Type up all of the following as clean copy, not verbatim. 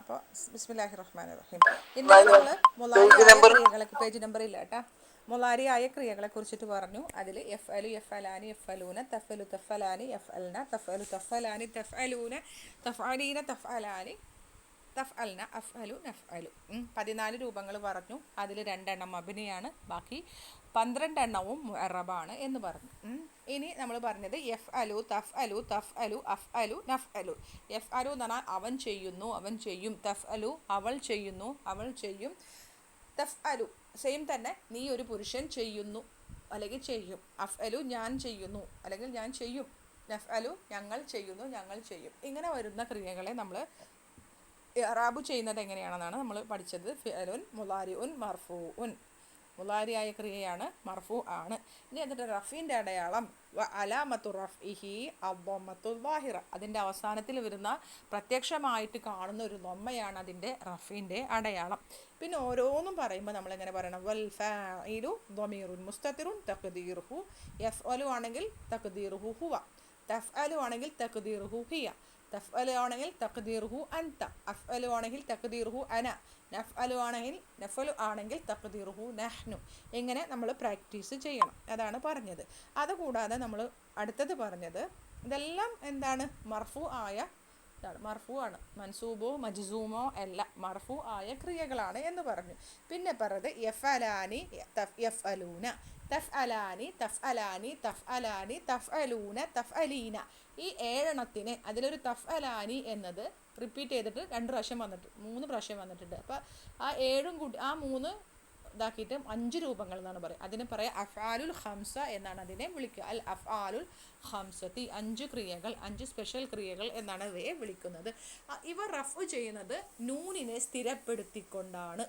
അപ്പോൾ ബിസ്മില്ലാഹിർ റഹ്മാനിർ റഹീം. ഇന്നലെ നമ്മൾ മുലാരിയായ ക്രിയകളൊക്കെ പേജ് നമ്പർ ഇല്ല കേട്ടോ, മുലാരിയായ ക്രിയകളെ കുറിച്ചിട്ട് പറഞ്ഞു. അതിൽ എഫ് അലു F അലാനി F അലൂന തഫലു തഫലാനി F Alna തഫലു തഫലാനി തഫ് അലൂന തഫ് Aleena തഫ് അലാനി തഫ് Alna അഫ് അലു നഫ് അലു 14 രൂപങ്ങൾ പറഞ്ഞു. അതിൽ 2 എണ്ണം മബിനിയാണ്, ബാക്കി 12 എണ്ണവും മുഅറബാണ് എന്ന് പറഞ്ഞു. ഇനി നമ്മൾ പറഞ്ഞത് എഫ് അലു തഫ് അലു തഫ് അലു അഫ് അലു നഫ് അലു. എഫ് അലു എന്ന് പറഞ്ഞാൽ അവൻ ചെയ്യുന്നു, അവൻ ചെയ്യും. തഫ് അലു അവൾ ചെയ്യുന്നു, അവൾ ചെയ്യും. തഫ് അലു സെയിം തന്നെ, നീ ഒരു പുരുഷൻ ചെയ്യുന്നു അല്ലെങ്കിൽ ചെയ്യും. അഫ് അലു ഞാൻ ചെയ്യുന്നു അല്ലെങ്കിൽ ഞാൻ ചെയ്യും. നഫ് അലു ഞങ്ങൾ ചെയ്യുന്നു, ഞങ്ങൾ ചെയ്യും. ഇങ്ങനെ വരുന്ന ക്രിയകളെ നമ്മൾ ഇറാബ് ചെയ്യുന്നത് എങ്ങനെയാണെന്നാണ് നമ്മൾ പഠിച്ചത്. ഫിഅലുൻ മുലാരിഉൻ മർഫൂഉൻ, മുലാരിയായ ക്രിയയാണ്, മർഫൂ ആണ്. ഇനി എന്നിട്ട് റഫീൻ്റെ അടയാളം അലാമത്തു റഫ്ഇഹി അദ്ദമ്മത്തു ളാഹിറ, അതിൻ്റെ അവസാനത്തിൽ വരുന്ന പ്രത്യക്ഷമായിട്ട് കാണുന്ന ഒരു ദമ്മയാണ് അതിൻ്റെ റഫീൻ്റെ അടയാളം. പിന്നെ ഓരോന്നും പറയുമ്പോൾ നമ്മളെങ്ങനെ പറയണം? വൽ ഫാഇലു ളമീറുൻ മുസ്തതിറുൻ തഖ്ദീറുഹു, യഫ്അലു ആണെങ്കിൽ തഖ്ദീറുഹു ഹുവ, തഫ്അലു ആണെങ്കിൽ തഖ്ദീറുഹു ഹിയ, തഫ്അലു ആണെങ്കിൽ തഖ്ദീറുഹു അൻത, അഫ്അലു ആണെങ്കിൽ തഖ്ദീറുഹു അന, നഫ്അലു ആണെങ്കിൽ തഖ്ദീറുഹു നഹ്നു. ഇങ്ങനെ നമ്മൾ പ്രാക്ടീസ് ചെയ്യണം, അതാണ് പറഞ്ഞത്. അതുകൂടാതെ നമ്മൾ അടുത്തത് പറഞ്ഞത് ഇതെല്ലാം എന്താണ്? മർഫു ആയ ഇതാണ്, മർഫു ആണ്, മൻസൂബോ മജ്സൂമോ അല്ല, മർഫു ആയ ക്രിയകളാണ് എന്ന് പറഞ്ഞു. പിന്നെ പറഞ്ഞത് യഫ്അലാനി യഫ്അലൂന, തഫ്അലാനി തഫ്അലാനി തഫ്അലാനി തഫ്അലൂന തഫ്അലീന. ഈ 7 എണ്ണത്തിന് അതിലൊരു തഫ്അലാനി എന്നത് റിപ്പീറ്റ് ചെയ്തിട്ട് 2 പ്രാവശ്യം വന്നിട്ട് 3 പ്രാവശ്യം വന്നിട്ടുണ്ട്. അപ്പോൾ ആ 7 കൂടി ആ 3 ഇതാക്കിയിട്ട് 5 രൂപങ്ങൾ എന്നാണ് പറയുക. അതിന് പറയാം അഫ്ആലുൽ ഖംസ എന്നാണ് അതിനെ വിളിക്കുക. അൽ അഫ്ആലുൽ ഖംസത്തി, 5 ക്രിയകൾ, 5 സ്പെഷ്യൽ ക്രിയകൾ എന്നാണ് അവയെ വിളിക്കുന്നത്. ഇവ റഫ് ചെയ്യുന്നത് നൂനിനെ സ്ഥിരപ്പെടുത്തിക്കൊണ്ടാണ്.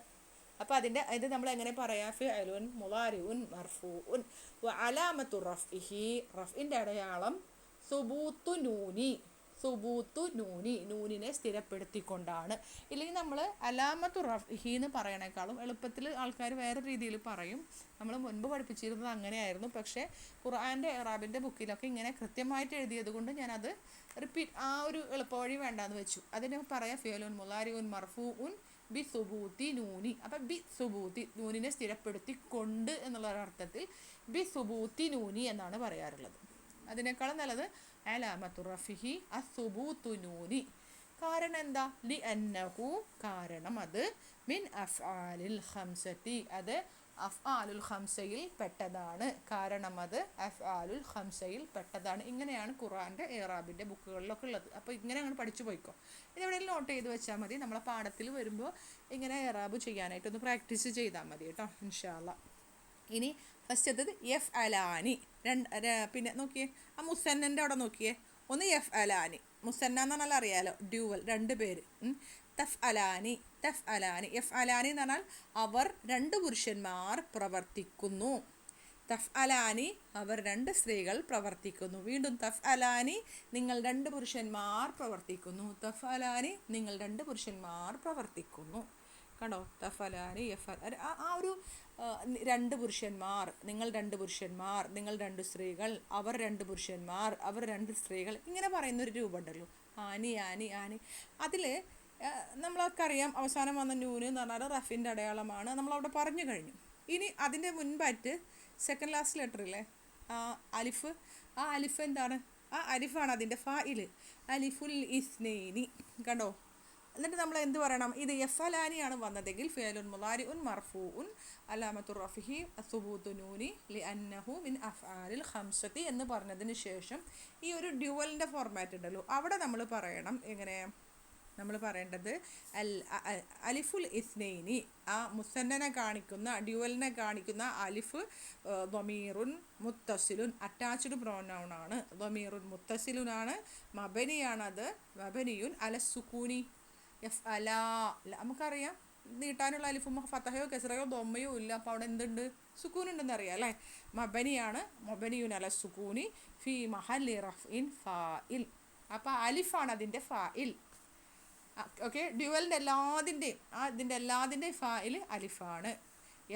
അപ്പോൾ ഇത് നമ്മൾ എങ്ങനെ പറയാം? ഫിഅലുൻ മുളാരിഉൻ മർഫൂഉൻ വ അലാമത്തു റഫ്ഇഹി, റഫ്ഇൻ്റെ അടയാളം സുബൂത്തു നൂനി, സുബൂത്തു നൂനി, നൂനിനെ സ്ഥിരപ്പെടുത്തിക്കൊണ്ടാണ്. ഇല്ലെങ്കിൽ നമ്മൾ അലാമത്തു റഫ്ഇഹി എന്ന് പറയണേക്കാളും എളുപ്പത്തിൽ ആൾക്കാർ വേറെ രീതിയിൽ പറയും. നമ്മൾ മുൻപ് പഠിപ്പിച്ചിരുന്നത് അങ്ങനെയായിരുന്നു. പക്ഷേ ഖുർആൻ്റെ ഇറാബിൻ്റെ ബുക്കിലൊക്കെ ഇങ്ങനെ കൃത്യമായിട്ട് എഴുതിയത് കൊണ്ട് ഞാനത് റിപ്പീറ്റ് ആ ഒരു എളുപ്പവഴി വേണ്ടാന്ന് വെച്ചു. അതിന് പറയാം ഫിഅലുൻ മുളാരിഉൻ മർഫൂഉൻ ബി സുബൂത്തി നൂനി. അപ്പം ബി സുബൂത്തി, നൂനിനെ സ്ഥിരപ്പെടുത്തിക്കൊണ്ട് എന്നുള്ള ഒരർത്ഥത്തിൽ ബി സുബൂത്തി നൂനി എന്നാണ് പറയാറുള്ളത്. അതിനേക്കാളും നല്ലത് അലാമത്തു റഫിഹി അസുബൂത്തു നൂനി. കാരണം എന്താ? ലി അന്നഹു, കാരണം അത് മിൻ അഫ്ആലിൽ ഖംസത്തി, അത് അഫ്ആലുൽ ഖംസയിൽ പെട്ടതാണ്. കാരണം അത് അഫ്ആലുൽ ഖംസയിൽ പെട്ടതാണ്. ഇങ്ങനെയാണ് ഖുർആൻ്റെ ഇറാബിൻ്റെ ബുക്കുകളിലൊക്കെ ഉള്ളത്. അപ്പോൾ ഇങ്ങനെ അങ്ങനെ പഠിച്ചു പോയിക്കോ. ഇത് എവിടെയെങ്കിലും നോട്ട് ചെയ്ത് വെച്ചാൽ മതി. നമ്മളെ പാഠത്തിൽ വരുമ്പോൾ ഇങ്ങനെ ഇറാബ് ചെയ്യാനായിട്ടൊന്ന് പ്രാക്ടീസ് ചെയ്താൽ മതി കേട്ടോ, ഇൻഷാ അല്ലാ. ഇനി ഫസ്റ്റത്തത് എഫ് അലാനി. പിന്നെ നോക്കിയേ, ആ മുസന്നൻ്റെ അവിടെ നോക്കിയേ, ഒന്ന് എഫ് അലാനി, മുസന്ന എന്ന് പറഞ്ഞാൽ അറിയാലോ, ഡ്യൂവൽ, 2 പേര്. തഫ് അലാനി, തഫ് അലാനി, എഫ് അലാനി എന്ന് പറഞ്ഞാൽ അവർ 2 പുരുഷന്മാർ പ്രവർത്തിക്കുന്നു. തഫ് അലാനി അവർ 2 സ്ത്രീകൾ പ്രവർത്തിക്കുന്നു. വീണ്ടും തഫ് അലാനി നിങ്ങൾ 2 പുരുഷന്മാർ പ്രവർത്തിക്കുന്നു. തഫ് അലാനി നിങ്ങൾ 2 പുരുഷന്മാർ പ്രവർത്തിക്കുന്നു. കണ്ടോ? തഫലാനി എഫ് ആ ഒരു 2 പുരുഷന്മാർ, നിങ്ങൾ 2 പുരുഷന്മാർ, നിങ്ങൾ 2 സ്ത്രീകൾ, അവർ 2 പുരുഷന്മാർ, അവർ 2 സ്ത്രീകൾ, ഇങ്ങനെ പറയുന്നൊരു രൂപമുണ്ടല്ലോ, ആനി ആനി ആനി. അതിൽ നമ്മളൊക്കെ അറിയാം അവസാനം വന്ന നൂന് എന്ന് പറഞ്ഞാൽ റഫിൻ്റെ അടയാളമാണ്, നമ്മളവിടെ പറഞ്ഞു കഴിഞ്ഞു. ഇനി അതിൻ്റെ മുൻപായിട്ട് സെക്കൻഡ് ലാസ്റ്റ് ലെറ്ററില്ലേ അലിഫ്, ആ അലിഫ് എന്താണ്? ആ അലിഫാണ് അതിൻ്റെ ഫാഇൽ, അലിഫുൽ ഇസ്നൈനി. കണ്ടോ? എന്നിട്ട് നമ്മൾ എന്ത് പറയണം? ഇത് യഫ്അലാനിയാണ് വന്നതെങ്കിൽ ഫിഅലുൻ മുളാരിഉൻ മർഫൂഉൻ അലാമത്തു റഫ്ഇഹി അസുബൂത്തു നൂനി ലിഅന്നഹു മിൻ അഫ്ആലിൽ ഖംസത്തി എന്ന് പറഞ്ഞതിന് ശേഷം ഈ ഒരു ഡ്യുവലിൻ്റെ ഫോർമാറ്റ് ഉണ്ടല്ലോ, അവിടെ നമ്മൾ പറയണം എങ്ങനെ? നമ്മൾ പറയേണ്ടത് അലിഫുൽ ഇസ്നൈനി, ആ മുസന്നനെ കാണിക്കുന്ന, ഡ്യുവലിനെ കാണിക്കുന്ന അലിഫ് ളമീറുൻ മുത്തസിലുൻ, അറ്റാച്ച്ഡ് പ്രോനൗൺ ആണ്, ളമീറുൻ മുത്തസിലുനാണ്, മബനിയാണത്, മബനിയുൻ അലസുക്കൂനി. എഫ് അല, നമുക്കറിയാം നീട്ടാനുള്ള അലിഫും ഫതഹയോ കെസറയോ ദൊമ്മയോ ഇല്ല, അപ്പോൾ അവിടെ എന്തുണ്ട്? സുക്കൂൻ ഉണ്ടെന്ന് അറിയാം അല്ലേ? മബനിയാണ്, മബനിയുൻ അല സുക്കൂനി ഫി മഹല്ലി റഫ്ഇൻ ഫാഇൽ. അപ്പോൾ അലിഫാണ് അതിൻ്റെ ഫാഇൽ. ഓക്കെ, ഡ്യുവലിൻ്റെ ഇതിൻ്റെ എല്ലാതിൻ്റെയും ഫാഇൽ അലിഫാണ്.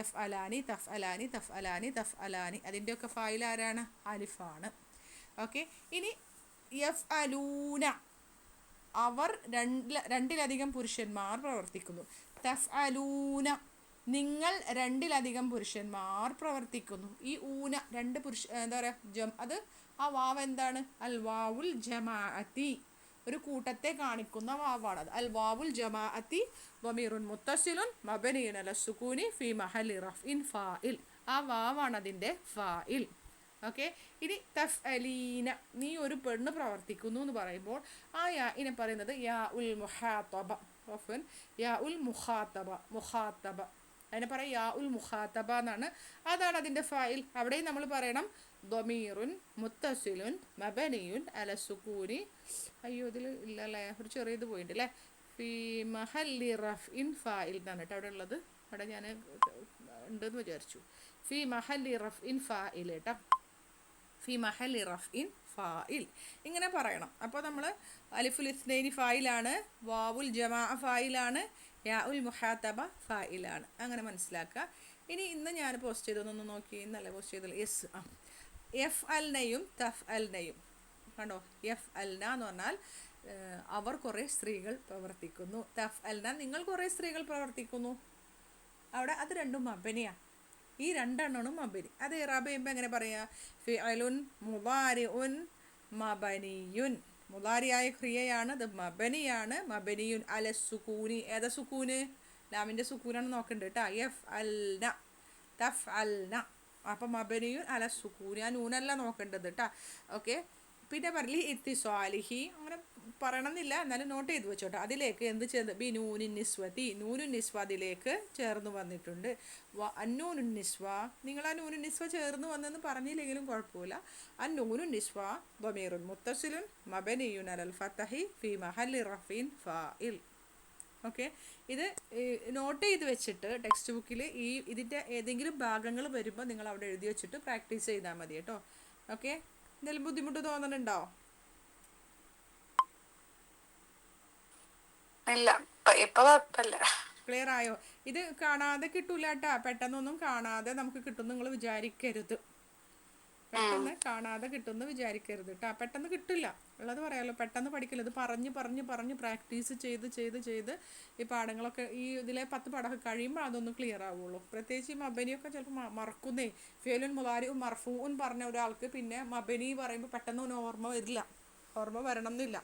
എഫ് അലാനി തഫ് അലാനി തഫ് അലാനി തഫ് അലാനി, അതിൻ്റെയൊക്കെ ഫാഇൽ ആരാണ്? അലിഫാണ്. ഓക്കെ, ഇനി എഫ് അലൂന, അവർ രണ്ടിലധികം പുരുഷന്മാർ പ്രവർത്തിക്കുന്നു. തഫ്അലൂന നിങ്ങൾ രണ്ടിലധികം പുരുഷന്മാർ പ്രവർത്തിക്കുന്നു. ഈ ഊന രണ്ട് എന്താ പറയുക അത് ആ വാവ് എന്താണ്? അൽ വാവുൽ ജമാഅത്തി, ഒരു കൂട്ടത്തെ കാണിക്കുന്ന വാവാണത്. അൽ വാവുൽ ജമാഅത്തി ളമീറുൻ മുത്തസിലുൻ മബനിയുൻ അല സുകൂനി ഫി മഹല്ലി റഫ്ഇൻ ഫാഇൽ. ആ വാവാണ് അതിൻ്റെ ഫാഇൽ. ഓക്കെ. ഇനി തഫ്അലീന നീ ഒരു പെണ്ണ് പ്രവർത്തിക്കുന്നു എന്ന് പറയുമ്പോൾ ആ യാ ഇനെ പറയുന്നത് യാ ഉൽ മുഹാത്തബ. യാ ഉൽ മുഖാത്തബ അതിനെ പറയാം യാ ഉൽ മുഖാത്തബ എന്നാണ്. അതാണ് അതിൻ്റെ ഫായിൽ. അവിടെയും നമ്മൾ പറയണം ളമീറുൻ മുത്തസിലുൻ മബനിയുൻ അല സുകൂനി. അയ്യോ ഇതിൽ ഇല്ലല്ലേ, ഒരു ചെറിയത് പോയിട്ട് അല്ലേ. ഫി മഹല്ലി റഫ്ഇൻ ഫാഇൽ എന്നാണ് കേട്ടോ അവിടെ ഉള്ളത്. അവിടെ ഞാൻ ഉണ്ടെന്ന് വിചാരിച്ചു. ഫി മഹല്ലി റഫ്ഇൻ ഫാഇൽ കേട്ടോ. ഫി മഹല്ലി റഫ്ഇൻ ഫാഇൽ ഇങ്ങനെ പറയണം. അപ്പോൾ നമ്മൾ അലിഫുൽ ഇസ്നൈനി ഫായിലാണ്, വാവുൽ ജമാ ഫായിലാണ്, യാ ഉൽ മുഹാത്തബ ഫായിലാണ്. അങ്ങനെ മനസ്സിലാക്കുക. ഇനി ഇന്ന് ഞാൻ പോസ്റ്റ് ചെയ്തൊന്ന് നോക്കി. ഇന്നല്ലേ പോസ്റ്റ് ചെയ്തല്ലോ. യെസ്. എഫ് അൽനയും തഫ് അൽനയും കണ്ടോ. എഫ് അൽന എന്ന് പറഞ്ഞാൽ അവർ കുറേ സ്ത്രീകൾ പ്രവർത്തിക്കുന്നു. തഫ് അൽന നിങ്ങൾ കുറേ സ്ത്രീകൾ പ്രവർത്തിക്കുന്നു. അവിടെ അത് രണ്ടും മബനിയാണ്. ഈ രണ്ടെണ്ണമാണ് മബനി. അത് ഇറാബ് ചെയ്യുമ്പോൾ എങ്ങനെ പറയാ? ഫിഅലുൻ മുദാരിഉൻ മബനിയുൻ. മുദാരിയായ ക്രിയയാണ്, അത് മബനിയാണ്. മബനിയുൻ അല സുകൂനി. ഏതാ സുക്കൂന്? ലാമിൻ്റെ സുക്കൂനാണ് നോക്കേണ്ടത് കേട്ടോ. എഫ് അൽന തഫ് അൽന. അപ്പം മബനിയുൻ അല സുക്കൂനി. ആ നൂനല്ല നോക്കേണ്ടത് കേട്ടോ. ഓക്കെ. പിന്നെ പറയലി ഇത്തിസ്വാലിഹി അങ്ങനെ പറയണമെന്നില്ല, എന്നാലും നോട്ട് ചെയ്ത് വെച്ചോട്ടെ. അതിലേക്ക് എന്ത് ചേർന്ന്? ബി നൂനുൻ നിസ്വതി. നൂനുൻ നിസ്വ അതിലേക്ക് ചേർന്ന് വന്നിട്ടുണ്ട്. അന്നൂനുൻ നിസ്വ നിങ്ങൾ ആ നൂനുൻ നിസ്വ ചേർന്ന് വന്നെന്ന് പറഞ്ഞില്ലെങ്കിലും കുഴപ്പമില്ല. അന്നൂനുൻ നിസ്വ ളമീറുൻ മുത്തസിലുൻ മബനിയുൻ അലൽ ഫതഹി ഫി മഹല്ലി റഫീൻ ഫാഇൽ. ഓക്കെ. ഇത് നോട്ട് ചെയ്ത് വെച്ചിട്ട് ടെക്സ്റ്റ് ബുക്കിൽ ഇതിൻ്റെ ഏതെങ്കിലും ഭാഗങ്ങൾ വരുമ്പോൾ നിങ്ങൾ അവിടെ എഴുതി വെച്ചിട്ട് പ്രാക്ടീസ് ചെയ്താൽ മതി കേട്ടോ. ഓക്കെ. എന്തെങ്കിലും ബുദ്ധിമുട്ട് തോന്നുന്നുണ്ടോ? ക്ലിയർ ആയോ? ഇത് കാണാതെ കിട്ടൂല കേട്ടാ. പെട്ടെന്നൊന്നും കാണാതെ നമുക്ക് കിട്ടും നിങ്ങൾ വിചാരിക്കരുത്. പെട്ടെന്ന് കാണാതെ കിട്ടുമെന്ന് വിചാരിക്കരുത് കേട്ടോ. പെട്ടെന്ന് കിട്ടില്ല ഉള്ളത് പറയാമല്ലോ. പെട്ടെന്ന് പഠിക്കില്ല. ഇത് പറഞ്ഞ് പ്രാക്ടീസ് ചെയ്ത് ഈ പാഠങ്ങളൊക്കെ ഈ ഇതിലെ 10 പാഠമൊക്കെ കഴിയുമ്പോൾ അതൊന്നും ക്ലിയർ ആവുള്ളൂ. പ്രത്യേകിച്ച് ഈ മബനിയൊക്കെ ചിലപ്പോൾ മറക്കുന്നേ. ഫിയലുൻ മുദാരിഉൻ മർഫൂഉൻ പറഞ്ഞ ഒരാൾക്ക് പിന്നെ മബനി പറയുമ്പോൾ പെട്ടെന്ന് ഓർമ്മ വരില്ല. ഓർമ്മ വരണം എന്നില്ല.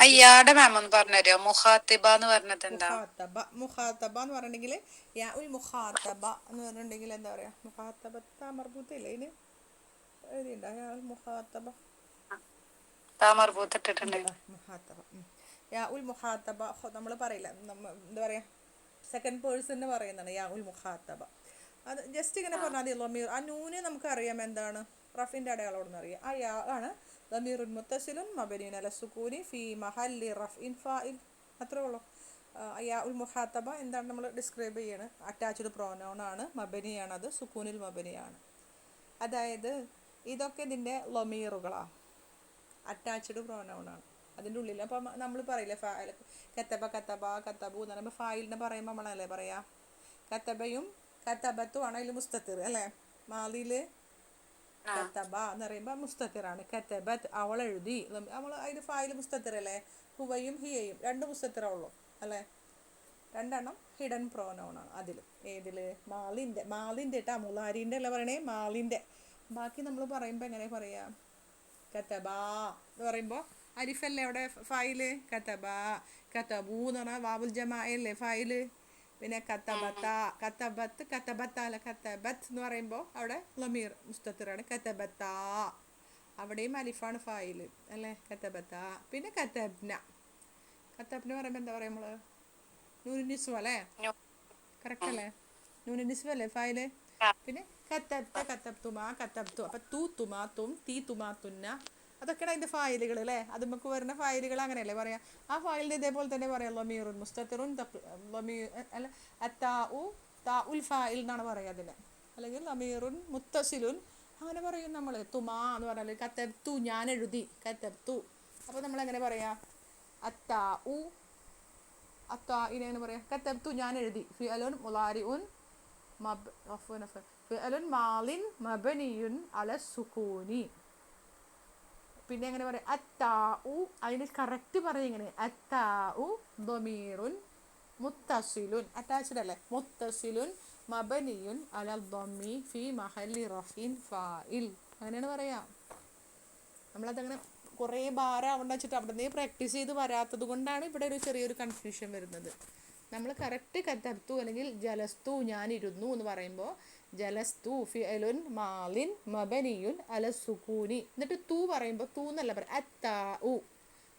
അയ്യാടെ മാം ഒന്ന് പറഞ്ഞുതരുമോ മുഖാത്തിബ എന്ന് പറഞ്ഞത് എന്താ? മുഖാത്തബ എന്ന് പറഞ്ഞിട്ടുണ്ടെങ്കിൽ യാ ഉൽ മുഖാത്തബ എന്ന് പറഞ്ഞിട്ടുണ്ടെങ്കിൽ എന്താ പറയാ? മുഖാത്തബത്ത മർബൂത്തല്ലേ ഇതിന് എഴുതിയുണ്ടോ? യാ ഉൽ മുഖാത്തബ മുഖാത്തബ. യാ ഉൽ മുഖാത്തബ നമ്മൾ പറയില്ല, എന്താ പറയാ, സെക്കൻഡ് പേഴ്സണിന് പറയുന്നതാണ് യാ ഉൽ മുഖാത്തബ. അത് ജസ്റ്റ് ഇങ്ങനെ പറഞ്ഞാൽ മതി. ലമീർ ആ നൂന് നമുക്കറിയാം എന്താണ് റഫിൻ്റെ അടയാളോടെന്ന് അറിയാം. ആ യാ ആണ് ളമീറുൻ മുത്തസിലുൻ മബനിയുൻ അല സുകൂനി ഫി മഹല്ലി റഫ്ഇൻ ഫാഇൽ. അത്രേ ഉള്ളൂ. യാ ഉൽ മുഹാത്തബ എന്താണ് നമ്മൾ ഡിസ്ക്രൈബ് ചെയ്യണം. അറ്റാച്ച്ഡ് പ്രോനൗൺ ആണ്, മബനിയാണ്, അത് സുക്കൂനിൽ മബനിയാണ്. അതായത് ഇതൊക്കെ ഇതിൻ്റെ ലമീറുകളാണ്, അറ്റാച്ച്ഡ് പ്രോനൗൺ ആണ് അതിൻ്റെ ഉള്ളിൽ. അപ്പം നമ്മൾ പറയില്ലേ ഫായിൽ കത്തബ കത്തബു എന്ന് പറയുമ്പോൾ ഫായിലിനെ പറയുമ്പോൾ നമ്മളല്ലേ പറയാ കത്തബയും കത്തബത്തും ആണ് അതിൽ മുസ്തത്തിർ അല്ലേ. മാലിയിൽ കത്തബ എന്ന് പറയുമ്പോൾ മുസ്തത്തിറാണ്. കത്തബത്ത് അവൾ എഴുതി, നമ്മൾ അതിന് ഫായിൽ മുസ്തത്തിർ അല്ലേ. ഹുവയും ഹിയയും 2 മുസ്തത്തിറുള്ളൂ അല്ലേ. 2 എണ്ണം ഹിഡൻ പ്രോനൗൺ ആണ് അതിൽ. ഏതിൽ? മാലിൻ്റെ കേട്ടാ. മുലാരിൻ്റെ അല്ല പറയണേ, മാലിൻ്റെ. ബാക്കി നമ്മൾ പറയുമ്പോൾ എങ്ങനെ പറയാ? കത്തബ എന്ന് പറയുമ്പോൾ അരിഫല്ലേ അവിടെ ഫായില്. കത്തബ കത്തബു എന്ന് പറഞ്ഞാൽ വാവുൽ ജമാഅല്ലേ ഫായില്. പിന്നെ കത്തബത്ത് അല്ല കത്തബത്ത് എന്ന് പറയുമ്പോൾ അവിടെ ലമീർ മുസ്തത്തിറാണ്. കത്തബത്ത അവിടെയും അലിഫാണ് ഫായില് അല്ലേ. കത്തബത്ത. പിന്നെ കത്തബ്ന പറയുമ്പോൾ എന്താ പറയുക നമ്മൾ? നൂനു നിസ്വ അല്ലേ. കറക്റ്റ് അല്ലേ? നൂനു നിസ്വ അല്ലേ ഫായില്. പിന്നെ കത്തബ്തുമാ കത്തബ്തു. അപ്പം തുമാത്തും തുമാത്തുന്ന അതൊക്കെയാണ് അതിൻ്റെ ഫായിലുകൾ അല്ലേ. അത് നമുക്ക് വരുന്ന ഫായിലുകൾ അങ്ങനെയല്ലേ പറയാം. ആ ഫായിലിൻ്റെ ഇതേപോലെ തന്നെ പറയാം ലമീറുൻ മുസ്തത്തിറുൻ അല്ല താ ഉൽ ഫായിൽ എന്നാണ് പറയുക അതിന്. അല്ലെങ്കിൽ ലമീറുൻ മുത്തസിലുൻ അങ്ങനെ പറയും നമ്മൾ. തുമാ എന്ന് പറഞ്ഞാൽ കത്തബ്തു ഞാൻ എഴുതി കത്തബ്തു. അപ്പോൾ നമ്മളെങ്ങനെ പറയാം? ഇനെങ്ങനെ പറയാം? കത്തബ്തു ഞാൻ എഴുതി. ഫിഅലുൻ മുളാരിഉൻ ഫിഅലുൻ മാലിൻ മബനിയുൻ അല സുകൂനി. പിന്നെ എങ്ങനെ പറയാം അത്താ ഉ, അതിന് കറക്റ്റ് പറയും ഇങ്ങനെ അത്താ ഉ ദമീറുൻ മുത്തസിലുൻ, അറ്റാച്ച്ഡ് അല്ലേ, മുത്തസിലുൻ മബനിയുൻ അലൽ ദമ്മി ഫി മഹല്ലി റഫീൻ ഫാഇൽ, അങ്ങനെയാണ് പറയാ. നമ്മളതങ്ങനെ കുറേ ഭാരമാവണ്ട വെച്ചിട്ട് അവിടെ നിന്ന് പ്രാക്ടീസ് ചെയ്ത് വരാത്തത് കൊണ്ടാണ് ഇവിടെ ഒരു ചെറിയൊരു കൺഫ്യൂഷൻ വരുന്നത്. നമ്മൾ കറക്റ്റ് കതബ്തു അല്ലെങ്കിൽ ജലസ്തു ഞാനിരുന്നു എന്ന് പറയുമ്പോൾ ജലസ്തു ഫിഅലുൻ മാലിൻ മബനിയുൻ അല സുക്കൂനി, എന്നിട്ട് തൂ പറയുമ്പോൾ തൂ എന്നല്ല പറയാം അത്താ ഉ,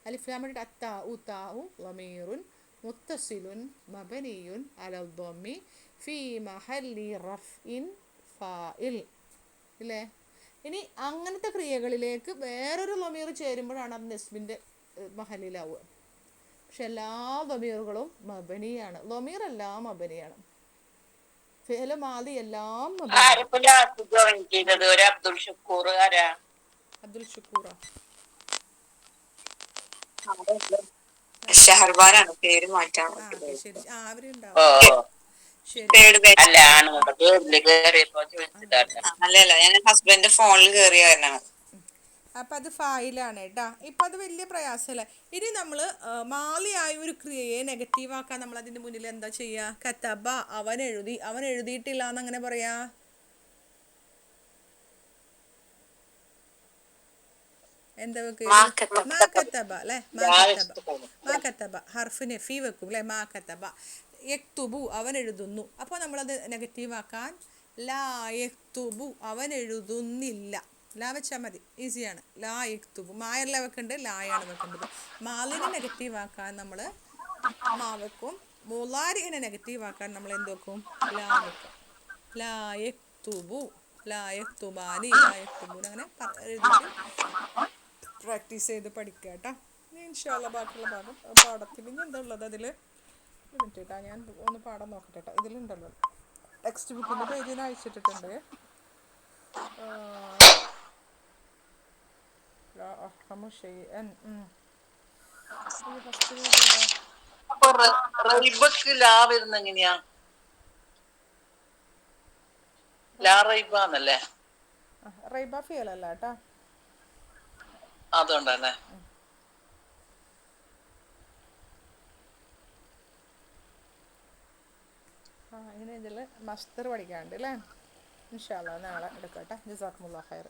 അലിഫ് ലാം ഇട്ടിട്ട് അത്താ ഉ താ ഉ ലമീറുൻ മുത്തസിലുൻ മബനിയുൻ അല ദമ്മി ഫി മഹല്ലി റഫ്ഇൻ ഫാഇൽ ഇല്ലേ. ഇനി അങ്ങനത്തെ ക്രിയകളിലേക്ക് വേറൊരു ലമീർ ചേരുമ്പോഴാണ് അത് നെസ്ബിൻ്റെ മഹലിലാവുക. പക്ഷെ എല്ലാ ലമീറുകളും മബനിയാണ്, ലമീർ എല്ലാം മബനിയാണ്, ഫിഅല് മാദി എല്ലാം മബനിയാണ്. അബ്ദുൽ ഷുക്കൂറ ഷഹർബാനാണ് പേര് മാറ്റാൻ ആ പറ്റുന്നത്. ഓക്കെ ശരി, ആ അവരുണ്ടാവും. ശരി അല്ലല്ല, ഞാൻ ഹസ്ബൻഡിന്റെ ഫോണിൽ കയറിയ കാരണമാണ്. അപ്പം അത് ഫായിലാണ് കേട്ടോ. ഇപ്പം അത് വലിയ പ്രയാസമല്ല. ഇനി നമ്മൾ മാലിയായ ഒരു ക്രിയയെ നെഗറ്റീവാക്കാൻ നമ്മൾ അതിൻ്റെ മുന്നിൽ എന്താ ചെയ്യുക? കതബ അവൻ എഴുതി, അവൻ എഴുതിയിട്ടില്ല എന്നങ്ങനെ പറയാ. എന്താ വെക്കുക? മാ കത്തബ അല്ലേ, മാ കത്തബ ഹർഫ് നെഫി വെക്കും അല്ലേ, മാ കത്തബ. യക്തുബു അവൻ എഴുതുന്നു, അപ്പോൾ നമ്മളത് നെഗറ്റീവാക്കാൻ ലാ യക്തുബു അവൻ എഴുതുന്നില്ല, ലാ വെച്ചാൽ മതി, ഈസിയാണ്. ലാ യക്തുബു മായല്ല വെക്കേണ്ടത്, ലായാണ് വെക്കേണ്ടത്. മാലിനെ നെഗറ്റീവാക്കാൻ നമ്മൾ മാ വെക്കും, മുലാരിനെ നെഗറ്റീവാക്കാൻ നമ്മൾ എന്ത് വെക്കും? ലാ വെക്കും. ലാ യക്തുബു, ലാ യക്തുബാനി, ലാ യക്തുബൂൻ, അങ്ങനെ എഴുതിയിട്ട് പ്രാക്ടീസ് ചെയ്ത് പഠിക്കുക കേട്ടോ. ഇനി ഇൻഷാ അല്ലാ ബാക്കിയുള്ള ഭാഗം പാടത്തിൽ ഇനി എന്താ ഉള്ളത് അതിൽ കേട്ടോ. ഞാൻ ഒന്ന് പാടം നോക്കട്ടെ കേട്ടോ. ഇതിലുണ്ടല്ലോ ടെക്സ്റ്റ് ബുക്കിൻ്റെ പേജിന് അയച്ചിട്ടിട്ടുണ്ട്. ഫസ്റ്റ് റൈബക്ക് ലാ വരുന്ന എങ്ങനെയാ? ലാ റൈബാന്നല്ലേ? റൈബ ഫിയലല്ല കേട്ടോ, അതുകൊണ്ടല്ലേ. ഇനി ഇതിൽ മസ്തർ പഠിക്കാനുണ്ട് അല്ലേ. ഇൻഷാ അല്ലാ നാളെ എടുക്കാം കേട്ടോ. ജസാക്കുമുല്ലാഹ് ഖൈർ.